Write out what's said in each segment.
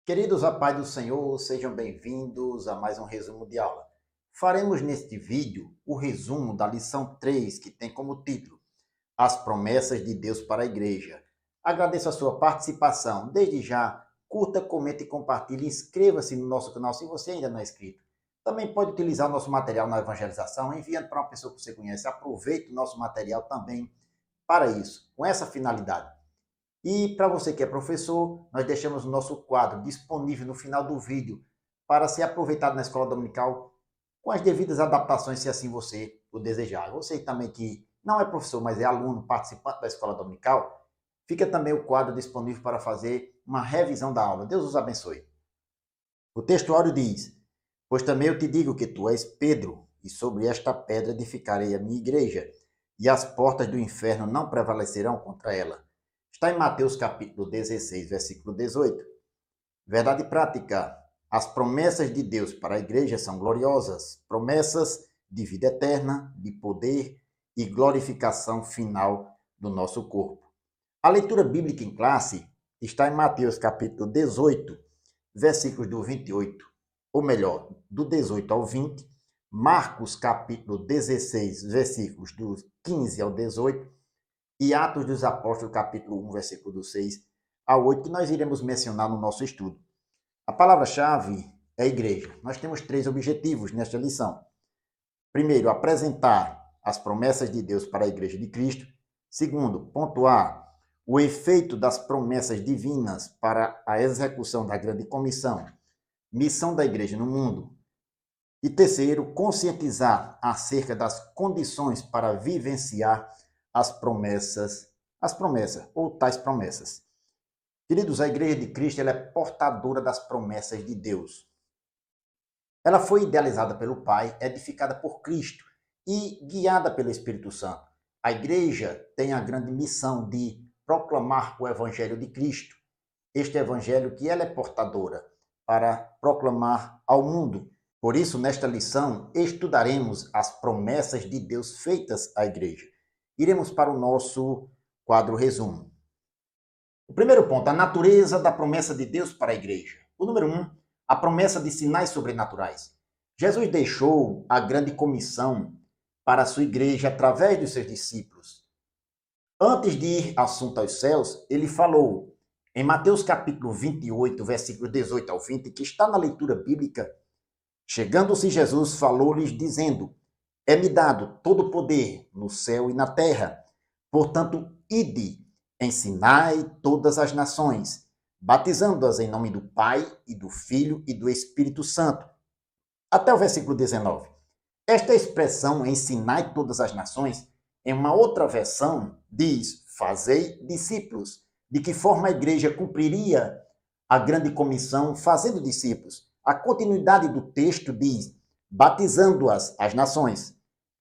Queridos, a paz do Senhor, sejam bem-vindos a mais um resumo de aula. Faremos neste vídeo o resumo da lição 3, que tem como título As Promessas de Deus para a Igreja. Agradeço a sua participação. Desde já, curta, comente e compartilhe. Inscreva-se no nosso canal se você ainda não é inscrito. Também pode utilizar o nosso material na evangelização, enviando para uma pessoa que você conhece. Aproveite o nosso material também para isso, com essa finalidade. E para você que é professor, nós deixamos o nosso quadro disponível no final do vídeo para ser aproveitado na escola dominical com as devidas adaptações, se assim você o desejar. Você também que não é professor, mas é aluno, participante da escola dominical, fica também o quadro disponível para fazer uma revisão da aula. Deus os abençoe. O textuário diz: Pois também eu te digo que tu és Pedro, e sobre esta pedra edificarei a minha igreja, e as portas do inferno não prevalecerão contra ela. Está em Mateus capítulo 16, versículo 18. Verdade prática. As promessas de Deus para a igreja são gloriosas, promessas de vida eterna, de poder e glorificação final do nosso corpo. A leitura bíblica em classe está em Mateus capítulo 18, versículos do 28, ou melhor, do 18 ao 20, Marcos capítulo 16, versículos do 15 ao 18, e Atos dos Apóstolos capítulo 1, versículo do 6 ao 8, que nós iremos mencionar no nosso estudo. A palavra-chave é igreja. Nós temos 3 objetivos nesta lição. Primeiro, apresentar as promessas de Deus para a igreja de Cristo. Segundo, pontuar o efeito das promessas divinas para a execução da grande comissão, missão da igreja no mundo. E terceiro, conscientizar acerca das condições para vivenciar as promessas ou tais promessas. Queridos, a igreja de Cristo ela é portadora das promessas de Deus. Ela foi idealizada pelo Pai, edificada por Cristo e guiada pelo Espírito Santo. A igreja tem a grande missão de proclamar o evangelho de Cristo. Este evangelho que ela é portadora para proclamar ao mundo. Por isso, nesta lição, estudaremos as promessas de Deus feitas à igreja. Iremos para o nosso quadro resumo. O primeiro ponto, a natureza da promessa de Deus para a igreja. O número 1, a promessa de sinais sobrenaturais. Jesus deixou a grande comissão para a sua igreja através dos seus discípulos. Antes de ir assunto aos céus, ele falou em Mateus capítulo 28, versículos 18 ao 20, que está na leitura bíblica, chegando-se Jesus, falou-lhes dizendo: É-me dado todo o poder no céu e na terra. Portanto, ide, ensinai todas as nações, batizando-as em nome do Pai e do Filho e do Espírito Santo. Até o versículo 19. Esta expressão, ensinai todas as nações, em uma outra versão, diz, fazei discípulos. De que forma a igreja cumpriria a grande comissão fazendo discípulos? A continuidade do texto diz, batizando-as, as nações,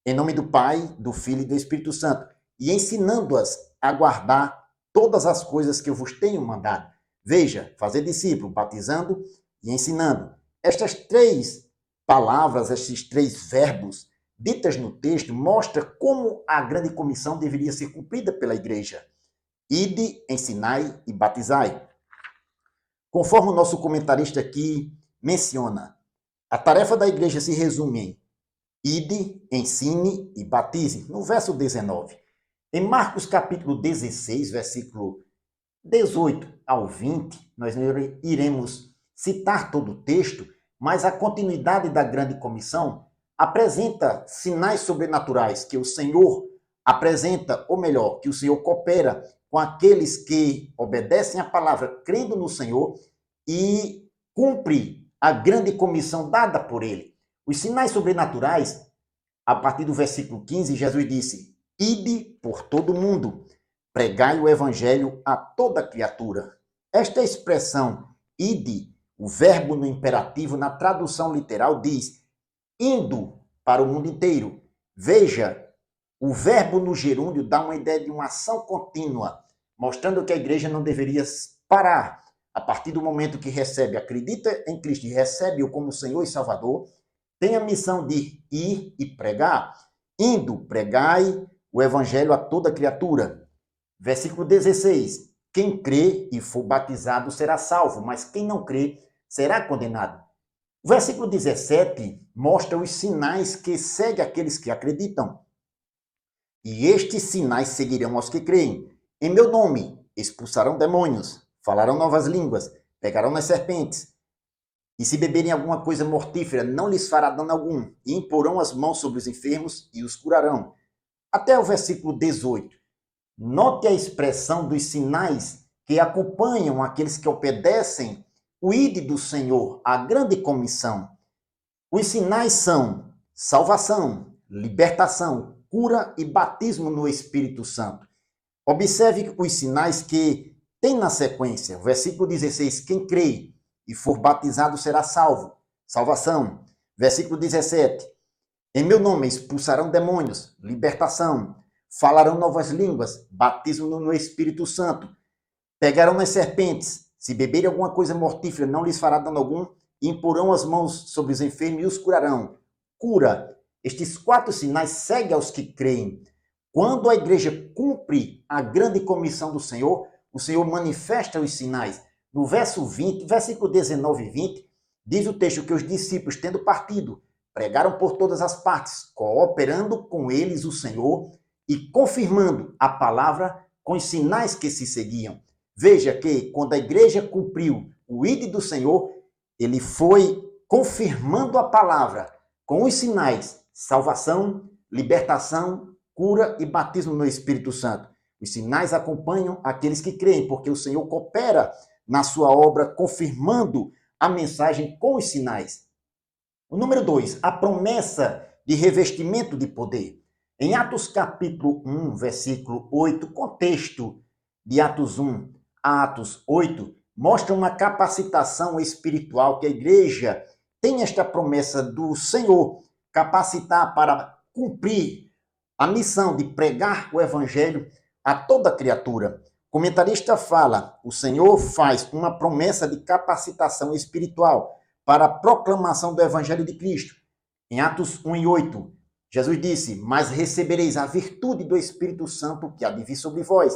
em nome do Pai, do Filho e do Espírito Santo, e ensinando-as a guardar todas as coisas que eu vos tenho mandado. Veja, fazer discípulo, batizando e ensinando. Estas 3 palavras, estes 3 verbos ditas no texto, mostram como a grande comissão deveria ser cumprida pela igreja. Ide, ensinai e batizai. Conforme o nosso comentarista aqui menciona, a tarefa da igreja se resume em ide, ensine e batize, no verso 19. Em Marcos capítulo 16, versículo 18 ao 20, nós iremos citar todo o texto, mas a continuidade da grande comissão apresenta sinais sobrenaturais que o Senhor apresenta, ou melhor, que o Senhor coopera com aqueles que obedecem à palavra, crendo no Senhor e cumpre a grande comissão dada por ele. Os sinais sobrenaturais, a partir do versículo 15, Jesus disse: Ide por todo mundo, pregai o evangelho a toda criatura. Esta expressão, ide, o verbo no imperativo, na tradução literal, diz indo para o mundo inteiro. Veja, o verbo no gerúndio dá uma ideia de uma ação contínua, mostrando que a igreja não deveria parar. A partir do momento que recebe, acredita em Cristo e recebe-o como Senhor e Salvador, tem a missão de ir e pregar. Indo, pregai o evangelho a toda criatura. Versículo 16. Quem crê e for batizado será salvo, mas quem não crê será condenado. O versículo 17 mostra os sinais que seguem aqueles que acreditam. E estes sinais seguirão aos que creem. Em meu nome expulsarão demônios, falarão novas línguas, pegarão nas serpentes. E se beberem alguma coisa mortífera, não lhes fará dano algum. E imporão as mãos sobre os enfermos e os curarão. Até o versículo 18. Note a expressão dos sinais que acompanham aqueles que obedecem o ide do Senhor, a grande comissão. Os sinais são salvação, libertação, cura e batismo no Espírito Santo. Observe os sinais que tem na sequência. Versículo 16, quem crê e for batizado será salvo. Salvação. Versículo 17, em meu nome expulsarão demônios, libertação. Falarão novas línguas, batismo no Espírito Santo. Pegarão nas serpentes, se beberem alguma coisa mortífera, não lhes fará dano algum, e imporão as mãos sobre os enfermos e os curarão. Cura. Estes 4 sinais seguem aos que creem. Quando a igreja cumpre a grande comissão do Senhor, o Senhor manifesta os sinais. No verso 20, versículo 19 e 20, diz o texto que os discípulos, tendo partido, pregaram por todas as partes, cooperando com eles o Senhor e confirmando a palavra com os sinais que se seguiam. Veja que quando a igreja cumpriu o ide do Senhor, ele foi confirmando a palavra com os sinais, salvação, libertação, cura e batismo no Espírito Santo. Os sinais acompanham aqueles que creem, porque o Senhor coopera na sua obra, confirmando a mensagem com os sinais. O número 2, a promessa de revestimento de poder. Em Atos capítulo 1, versículo 8, contexto de Atos 1 a Atos 8, mostra uma capacitação espiritual que a igreja tem esta promessa do Senhor, capacitar para cumprir a missão de pregar o evangelho a toda criatura. O comentarista fala, o Senhor faz uma promessa de capacitação espiritual para a proclamação do evangelho de Cristo. Em Atos 1 e 8, Jesus disse, mas recebereis a virtude do Espírito Santo que há de vir sobre vós,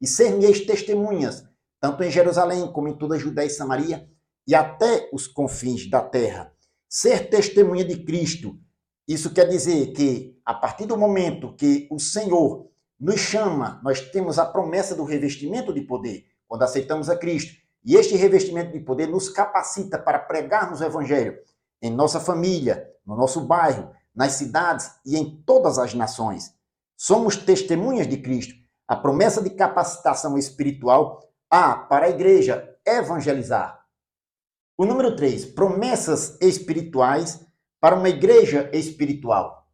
e ser-me-eis testemunhas, tanto em Jerusalém como em toda a Judéia e Samaria, e até os confins da terra. Ser testemunha de Cristo, isso quer dizer que, a partir do momento que o Senhor nos chama, nós temos a promessa do revestimento de poder, quando aceitamos a Cristo. E este revestimento de poder nos capacita para pregarmos o Evangelho em nossa família, no nosso bairro, nas cidades e em todas as nações. Somos testemunhas de Cristo. A promessa de capacitação espiritual há para a igreja evangelizar. O número 3, promessas espirituais para uma igreja espiritual.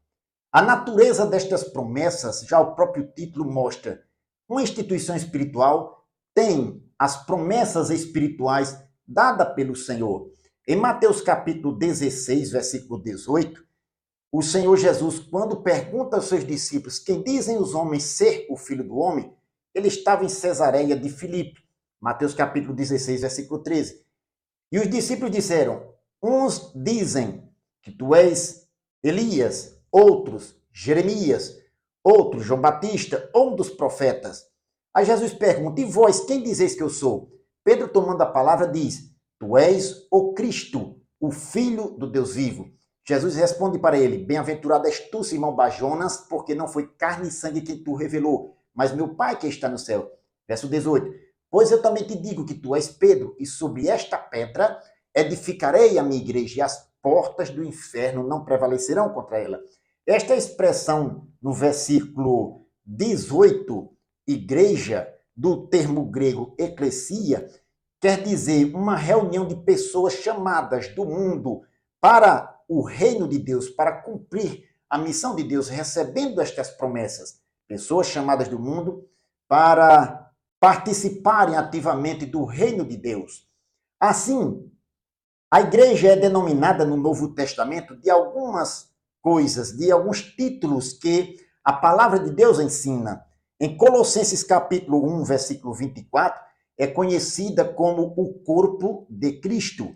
A natureza destas promessas, já o próprio título mostra, uma instituição espiritual tem as promessas espirituais dadas pelo Senhor. Em Mateus capítulo 16, versículo 18, o Senhor Jesus, quando pergunta aos seus discípulos quem dizem os homens ser o Filho do Homem, ele estava em Cesareia de Filipe. Mateus capítulo 16, versículo 13. E os discípulos disseram, uns dizem que tu és Elias, outros Jeremias, outros João Batista, ou um dos profetas. Aí Jesus pergunta, e vós, quem dizeis que eu sou? Pedro, tomando a palavra, diz, tu és o Cristo, o Filho do Deus vivo. Jesus responde para ele, bem-aventurado és tu, Simão Bajonas, porque não foi carne e sangue que tu revelou, mas meu Pai que está no céu. Verso 18, pois eu também te digo que tu és Pedro, e sobre esta pedra edificarei a minha igreja, e as portas do inferno não prevalecerão contra ela. Esta expressão no versículo 18, igreja, do termo grego eclesia, quer dizer uma reunião de pessoas chamadas do mundo para o reino de Deus, para cumprir a missão de Deus, recebendo estas promessas. Pessoas chamadas do mundo para participarem ativamente do reino de Deus. Assim, a igreja é denominada no Novo Testamento de algumas coisas, de alguns títulos que a palavra de Deus ensina. Em Colossenses capítulo 1, versículo 24, é conhecida como o corpo de Cristo.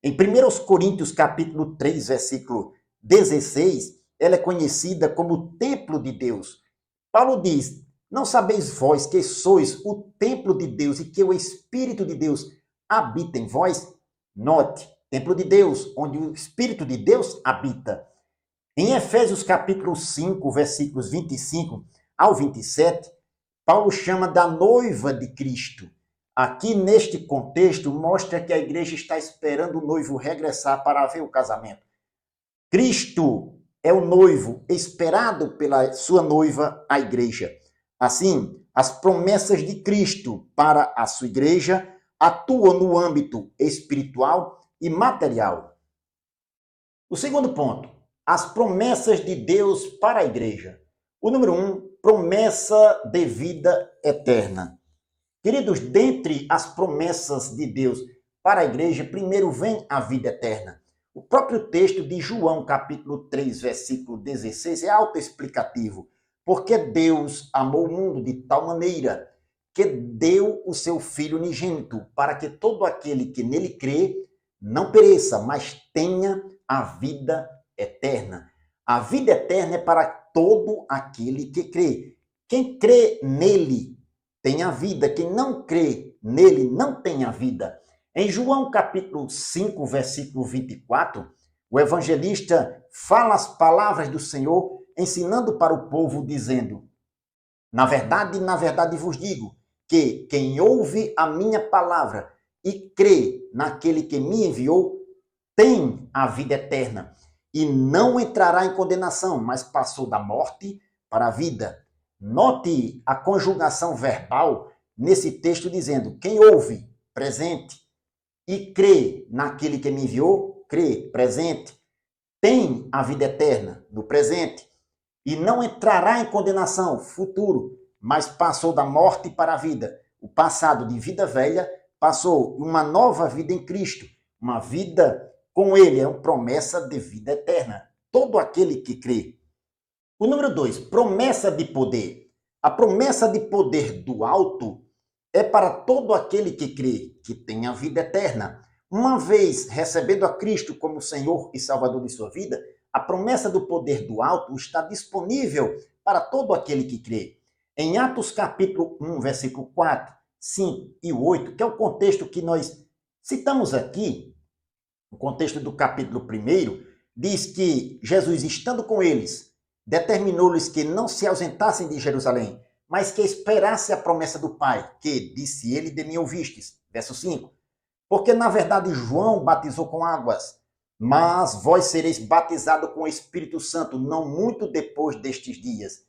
Em 1 Coríntios capítulo 3, versículo 16, ela é conhecida como o templo de Deus. Paulo diz, Não sabeis vós que sois o templo de Deus e que o Espírito de Deus habita em vós? Note, templo de Deus, onde o Espírito de Deus habita. Em Efésios capítulo 5, versículos 25 ao 27, Paulo chama da noiva de Cristo. Aqui neste contexto mostra que a igreja está esperando o noivo regressar para ver o casamento. Cristo é o noivo esperado pela sua noiva, a igreja. Assim, as promessas de Cristo para a sua igreja atuam no âmbito espiritual e material. O segundo ponto, as promessas de Deus para a igreja. O número 1, promessa de vida eterna. Queridos, dentre as promessas de Deus para a igreja, primeiro vem a vida eterna. O próprio texto de João, capítulo 3, versículo 16, é autoexplicativo. Porque Deus amou o mundo de tal maneira que deu o seu Filho unigênito, para que todo aquele que nele crê não pereça, mas tenha a vida eterna. A vida eterna é para todo aquele que crê. Quem crê nele tem a vida, quem não crê nele não tem a vida. Em João capítulo 5, versículo 24, o evangelista fala as palavras do Senhor, ensinando para o povo, dizendo: na verdade vos digo, que quem ouve a minha palavra e crê naquele que me enviou, tem a vida eterna, e não entrará em condenação, mas passou da morte para a vida. Note a conjugação verbal nesse texto dizendo: quem ouve, presente, e crê naquele que me enviou, crê, presente, tem a vida eterna, no presente, e não entrará em condenação, futuro, mas passou da morte para a vida. O passado de vida velha passou uma nova vida em Cristo, uma vida com ele, é uma promessa de vida eterna. Todo aquele que crê. O número 2, promessa de poder. A promessa de poder do alto é para todo aquele que crê, que tem a vida eterna. Uma vez recebendo a Cristo como Senhor e Salvador de sua vida, a promessa do poder do alto está disponível para todo aquele que crê. Em Atos capítulo 1, versículo 4, 5 e 8, que é o contexto que nós citamos aqui, o contexto do capítulo 1, diz que Jesus, estando com eles, determinou-lhes que não se ausentassem de Jerusalém, mas que esperasse a promessa do Pai, que, disse ele, de mim ouvistes. Verso 5. Porque, na verdade, João batizou com águas, mas vós sereis batizados com o Espírito Santo não muito depois destes dias.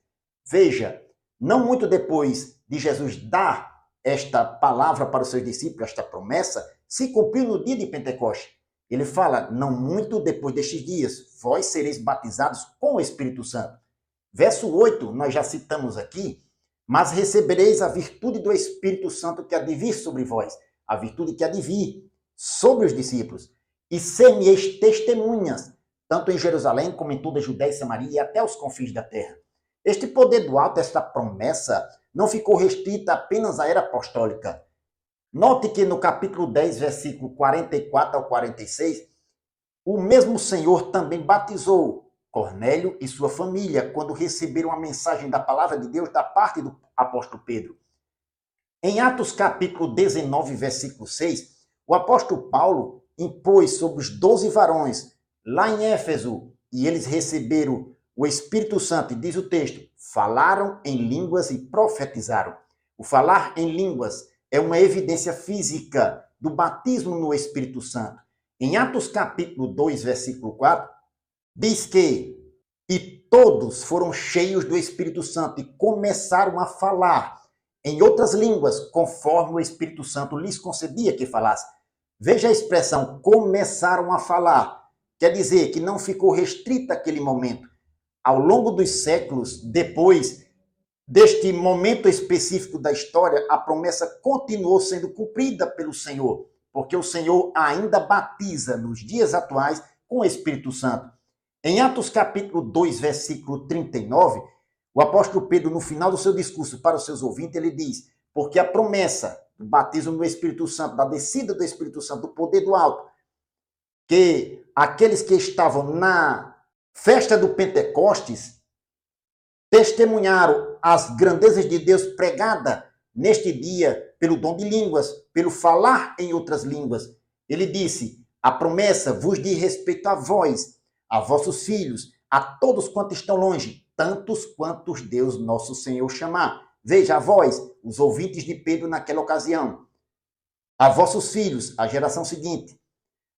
Veja, não muito depois de Jesus dar esta palavra para os seus discípulos, esta promessa, se cumpriu no dia de Pentecostes. Ele fala, não muito depois destes dias, vós sereis batizados com o Espírito Santo. Verso 8, nós já citamos aqui, mas recebereis a virtude do Espírito Santo que há de vir sobre vós, a virtude que há de vir sobre os discípulos, e ser-me-eis testemunhas, tanto em Jerusalém como em toda a Judéia e Samaria e até os confins da terra. Este poder do alto, esta promessa, não ficou restrita apenas à era apostólica. Note que no capítulo 10, versículo 44 ao 46, o mesmo Senhor também batizou Cornélio e sua família quando receberam a mensagem da palavra de Deus da parte do apóstolo Pedro. Em Atos capítulo 19, versículo 6, o apóstolo Paulo impôs sobre os 12 varões lá em Éfeso, e eles receberam o Espírito Santo, e diz o texto, falaram em línguas e profetizaram. O falar em línguas é uma evidência física do batismo no Espírito Santo. Em Atos capítulo 2, versículo 4, diz que e todos foram cheios do Espírito Santo e começaram a falar em outras línguas, conforme o Espírito Santo lhes concedia que falasse. Veja a expressão, começaram a falar. Quer dizer que não ficou restrita aquele momento. Ao longo dos séculos, depois deste momento específico da história, a promessa continuou sendo cumprida pelo Senhor, porque o Senhor ainda batiza nos dias atuais com o Espírito Santo. Em Atos capítulo 2, versículo 39, o apóstolo Pedro, no final do seu discurso para os seus ouvintes, ele diz, porque a promessa do batismo no Espírito Santo, da descida do Espírito Santo, do poder do alto, que aqueles que estavam na festa do Pentecostes testemunharam as grandezas de Deus pregada neste dia pelo dom de línguas, pelo falar em outras línguas. Ele disse: a promessa vos diz respeito a vós, a vossos filhos, a todos quantos estão longe, tantos quantos Deus nosso Senhor chamar. Veja, a vós, os ouvintes de Pedro naquela ocasião, a vossos filhos, a geração seguinte,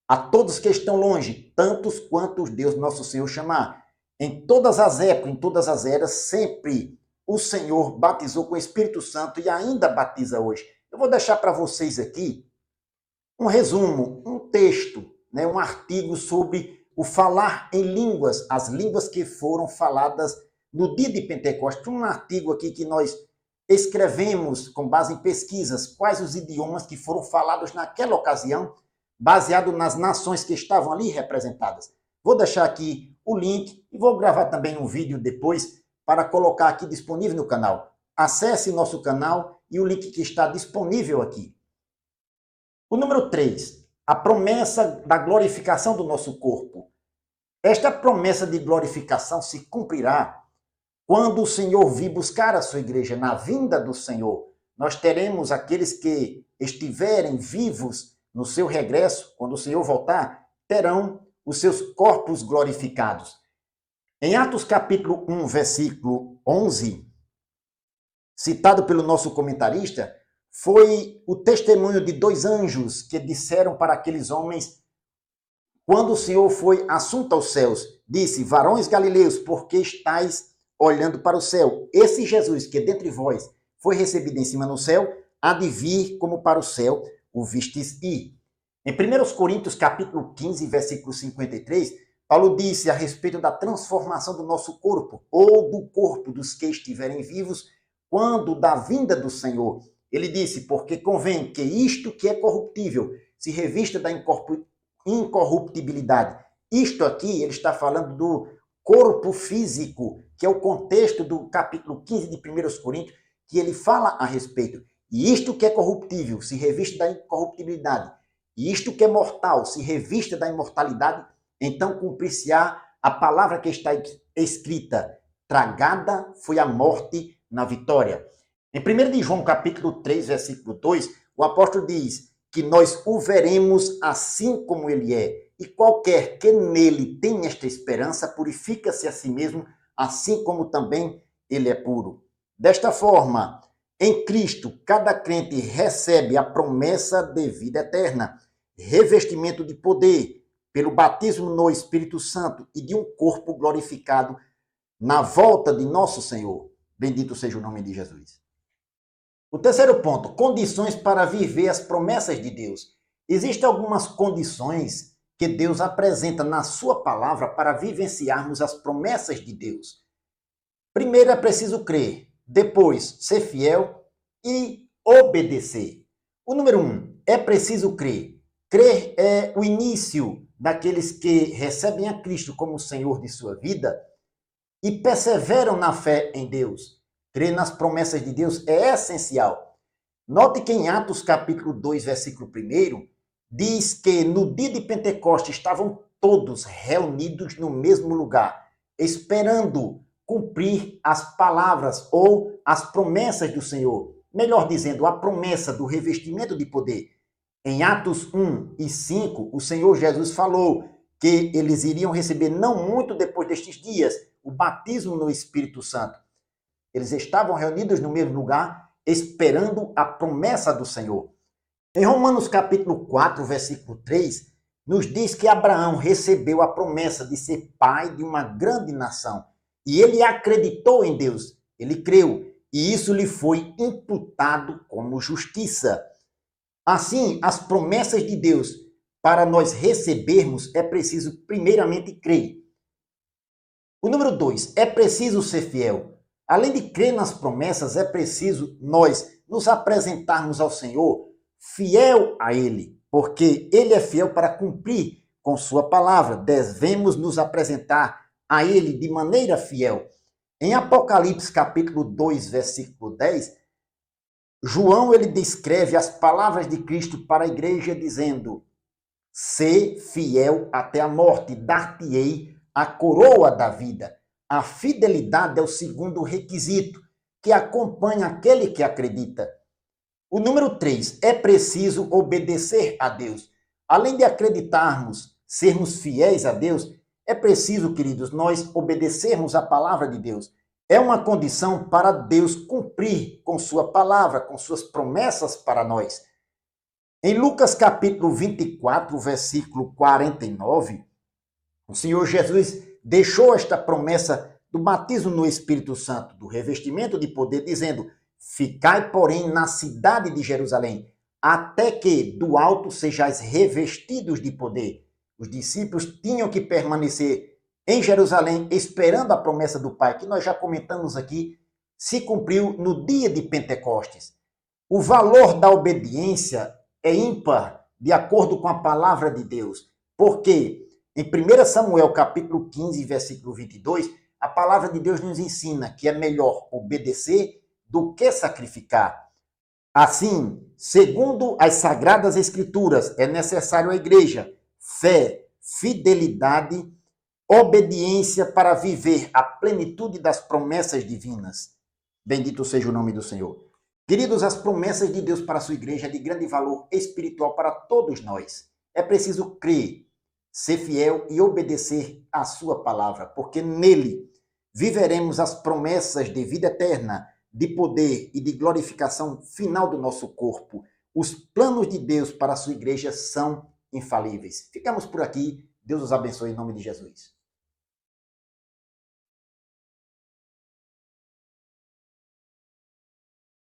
a todos que estão longe, tantos quantos Deus nosso Senhor chamar. Em todas as épocas, em todas as eras, sempre o Senhor batizou com o Espírito Santo e ainda batiza hoje. Eu vou deixar para vocês aqui um resumo, um texto, um artigo sobre o falar em línguas, as línguas que foram faladas no dia de Pentecostes. Um artigo aqui que nós escrevemos com base em pesquisas, quais os idiomas que foram falados naquela ocasião, baseado nas nações que estavam ali representadas. Vou deixar aqui o link e vou gravar também um vídeo depois para colocar aqui disponível no canal. Acesse nosso canal e o link que está disponível aqui. O número 3, a promessa da glorificação do nosso corpo. Esta promessa de glorificação se cumprirá quando o Senhor vir buscar a sua igreja na vinda do Senhor. Nós teremos aqueles que estiverem vivos no seu regresso, quando o Senhor voltar, terão os seus corpos glorificados. Em Atos capítulo 1, versículo 11, citado pelo nosso comentarista, foi o testemunho de 2 anjos que disseram para aqueles homens, quando o Senhor foi assunto aos céus, disse: varões galileus, por que estáis olhando para o céu? Esse Jesus que dentre vós foi recebido em cima no céu, há de vir como para o céu o vistes ir. Em 1 Coríntios capítulo 15, versículo 53, Paulo disse a respeito da transformação do nosso corpo, ou do corpo dos que estiverem vivos, quando da vinda do Senhor. Ele disse: porque convém que isto que é corruptível se revista da incorruptibilidade. Isto aqui, ele está falando do corpo físico, que é o contexto do capítulo 15 de 1 Coríntios, que ele fala a respeito. E isto que é corruptível se revista da incorruptibilidade. E isto que é mortal se revista da imortalidade. Então cumprir-se-á a palavra que está escrita: tragada foi a morte na vitória. Em 1 de João, capítulo 3, versículo 2, o apóstolo diz que nós o veremos assim como ele é. E qualquer que nele tem esta esperança, purifica-se a si mesmo, assim como também ele é puro. Desta forma, em Cristo, cada crente recebe a promessa de vida eterna, revestimento de poder, pelo batismo no Espírito Santo e de um corpo glorificado na volta de nosso Senhor. Bendito seja o nome de Jesus. O terceiro ponto, condições para viver as promessas de Deus. Existem algumas condições que Deus apresenta na sua palavra para vivenciarmos as promessas de Deus. Primeiro é preciso crer, depois ser fiel e obedecer. O número 1, é preciso crer. Crer é o início daqueles que recebem a Cristo como Senhor de sua vida e perseveram na fé em Deus. Crer nas promessas de Deus é essencial. Note que em Atos capítulo 2, versículo 1, diz que no dia de Pentecostes estavam todos reunidos no mesmo lugar, esperando cumprir as palavras ou as promessas do Senhor. Melhor dizendo, a promessa do revestimento de poder. Em Atos 1 e 5, o Senhor Jesus falou que eles iriam receber, não muito depois destes dias, o batismo no Espírito Santo. Eles estavam reunidos no mesmo lugar, esperando a promessa do Senhor. Em Romanos capítulo 4, versículo 3, nos diz que Abraão recebeu a promessa de ser pai de uma grande nação. E ele acreditou em Deus, ele creu, e isso lhe foi imputado como justiça. Assim, as promessas de Deus, para nós recebermos, é preciso primeiramente crer. O número 2, é preciso ser fiel. Além de crer nas promessas, é preciso nós nos apresentarmos ao Senhor fiel a Ele, porque Ele é fiel para cumprir com sua palavra. Devemos nos apresentar a Ele de maneira fiel. Em Apocalipse capítulo 2, versículo 10, João ele descreve as palavras de Cristo para a igreja dizendo: "Sê fiel até a morte, dar-te-ei a coroa da vida." A fidelidade é o segundo requisito que acompanha aquele que acredita. O número 3, é preciso obedecer a Deus. Além de acreditarmos, sermos fiéis a Deus, é preciso, queridos, nós obedecermos a palavra de Deus. É uma condição para Deus cumprir com sua palavra, com suas promessas para nós. Em Lucas capítulo 24, versículo 49, o Senhor Jesus deixou esta promessa do batismo no Espírito Santo, do revestimento de poder, dizendo: ficai, porém, na cidade de Jerusalém, até que do alto sejais revestidos de poder. Os discípulos tinham que permanecer em Jerusalém, esperando a promessa do Pai, que nós já comentamos aqui, se cumpriu no dia de Pentecostes. O valor da obediência é ímpar, de acordo com a palavra de Deus, porque em 1 Samuel capítulo 15, versículo 22, a palavra de Deus nos ensina que é melhor obedecer do que sacrificar. Assim, segundo as Sagradas Escrituras, é necessário à igreja fé, fidelidade, obediência para viver a plenitude das promessas divinas. Bendito seja o nome do Senhor. Queridos, as promessas de Deus para a sua igreja é de grande valor espiritual para todos nós. É preciso crer, ser fiel e obedecer à sua palavra, porque nele viveremos as promessas de vida eterna, de poder e de glorificação final do nosso corpo. Os planos de Deus para a sua igreja são infalíveis. Ficamos por aqui. Deus os abençoe em nome de Jesus.